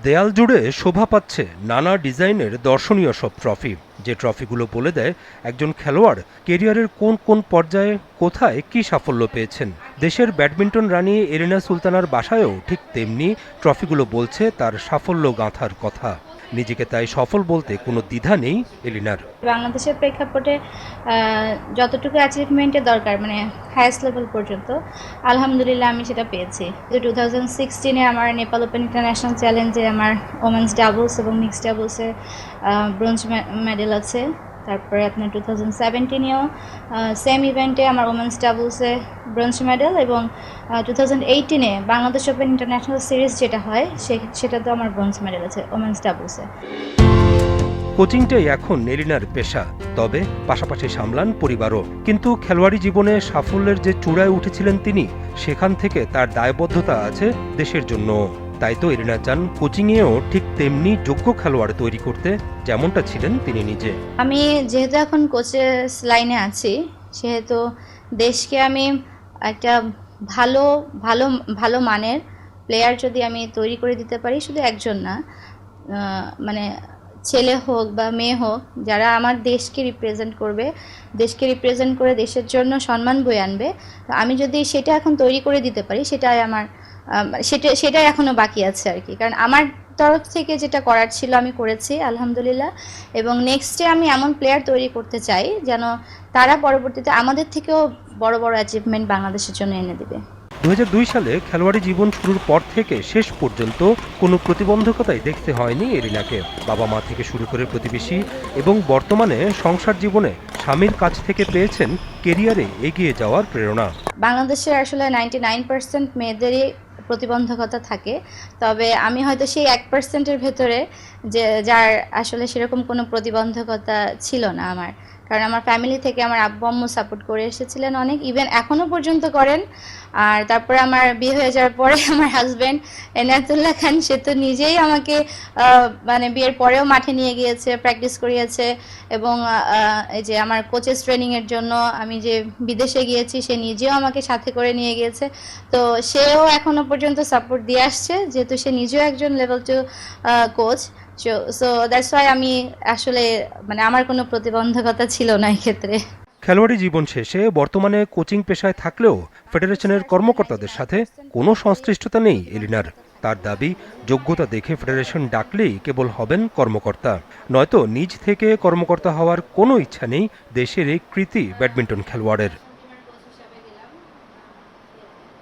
দেয়াল জুড়ে শোভা পাচ্ছে নানা ডিজাইনের দর্শনীয় সব ট্রফি, যে ট্রফিগুলো বলে দেয় একজন খেলোয়াড় কেরিয়ারের কোন কোন পর্যায়ে কোথায় কী সাফল্য পেয়েছেন। দেশের ব্যাডমিন্টন রানী এরিনা সুলতানার বাসায়ও ঠিক তেমনি ট্রফিগুলো বলছে তার সাফল্য গাঁথার কথা। নিজেকে তাই সফল বলতে কোনো দ্বিধা নেই এলিনার। বাংলাদেশের প্রেক্ষাপটে যতটুকু অ্যাচিভমেন্টের দরকার, মানে হাইয়েস্ট লেভেল পর্যন্ত, আলহামদুলিল্লাহ আমি সেটা পেয়েছি। 2016-এ আমার নেপাল ওপেন ইন্টারন্যাশনাল চ্যালেঞ্জে আমার ওমেন্স ডাবলস এবং মিক্সড ডাবলসে ব্রোঞ্জ মেডেল আছে। তারপরে আপনার 2017-এও সেম ইভেন্টে আমার ওমেন্স ডাবলসে ব্রোঞ্জ মেডেল, এবং 2018-এ বাংলাদেশ ওপেন ইন্টারন্যাশনাল সিরিজ যেটা হয় সেটাতেও আমার ব্রোঞ্জ মেডেল আছে ওমেন্স ডাবলসে। কোচিংটাই এখন এলিনার পেশা, তবে পাশাপাশি সামলান পরিবারও। কিন্তু খেলোয়াড়ি জীবনে সাফল্যের যে চূড়ায় উঠেছিলেন তিনি, সেখান থেকে তার দায়বদ্ধতা আছে দেশের জন্য। তাই তো এলিনা চান কোচিংয়েও ঠিক তেমনি যোগ্য খেলোয়াড় তৈরি করতে, যেমনটা ছিলেন তিনি নিজে। আমি যেহেতু এখন কোচের লাইনে আছি, সেহেতু দেশকে আমি একটা ভালো ভালো ভালো মানের প্লেয়ার যদি আমি তৈরি করে দিতে পারি, শুধু একজন না, মানে ছেলে হোক বা মেয়ে হোক, যারা আমার দেশকে রিপ্রেজেন্ট করবে, দেশকে রিপ্রেজেন্ট করে দেশের জন্য সম্মান বয়ে আনবে, তো আমি যদি সেটা এখন তৈরি করে দিতে পারি, সেটাই আমার সেটাই এখনও বাকি আছে আর কি। কারণ আমার তরফ থেকে যেটা করার ছিল আমি করেছি আলহামদুলিল্লাহ, এবং নেক্সটে আমি এমন প্লেয়ার তৈরি করতে চাই যেন তারা পরবর্তীতে আমাদের থেকেও বড় বড় অ্যাচিভমেন্ট বাংলাদেশের জন্য এনে দেবে। 2002 সালে খেলোয়াড়ি জীবন শুরুর পর থেকে শেষ পর্যন্ত কোনো প্রতিবন্ধকতাই দেখতে হয়নি এরিনাকে। বাবা মা থেকে শুরু করে প্রতিবেশী এবং বর্তমানে সংসার জীবনে স্বামীর কাছ থেকে পেয়েছেন কেরিয়ারে এগিয়ে যাওয়ার প্রেরণা। বাংলাদেশের আসলে 99% মেয়েদেরই প্রতিবন্ধকতা থাকে, তবে আমি হয়তো সেই 1%-এর ভেতরে যার আসলে সেরকম কোনো প্রতিবন্ধকতা ছিল না আমার। কারণ আমার ফ্যামিলি থেকে আমার আব্বু আম্মু সাপোর্ট করে এসেছিলেন অনেক, ইভেন এখনও পর্যন্ত করেন। আর তারপরে আমার বিয়ে হয়ে যাওয়ার পরে আমার হাজব্যান্ড এনায়েতুল্লাহ খান, সে তো নিজেই আমাকে মানে বিয়ের পরেও মাঠে নিয়ে গিয়েছে, প্র্যাকটিস করিয়েছে, এবং এই যে আমার কোচেস ট্রেনিংয়ের জন্য আমি যে বিদেশে গিয়েছি, সে নিজেও আমাকে সাথে করে নিয়ে গিয়েছে। তো সেও এখনও পর্যন্ত সাপোর্ট দিয়ে আসছে, যেহেতু সে নিজেও একজন level 2 coach. So that's why আমি আসলে মানে আমার কোনো প্রতিবন্ধকতা ছিল না এই ক্ষেত্রে। খেলোয়াড়ি জীবন শেষে বর্তমানে কোচিং পেশায় থাকলেও ফেডারেশনের কর্মকর্তাদের সাথে কোনো সংশ্লিষ্টতা নেই এলিনার। তার দাবি, যোগ্যতা দেখে ফেডারেশন ডাকলেই কেবল হবেন কর্মকর্তা, নয়তো নিজ থেকে কর্মকর্তা হওয়ার কোনো ইচ্ছা নেই দেশের এই কৃতি ব্যাডমিন্টন খেলোয়াড়ের।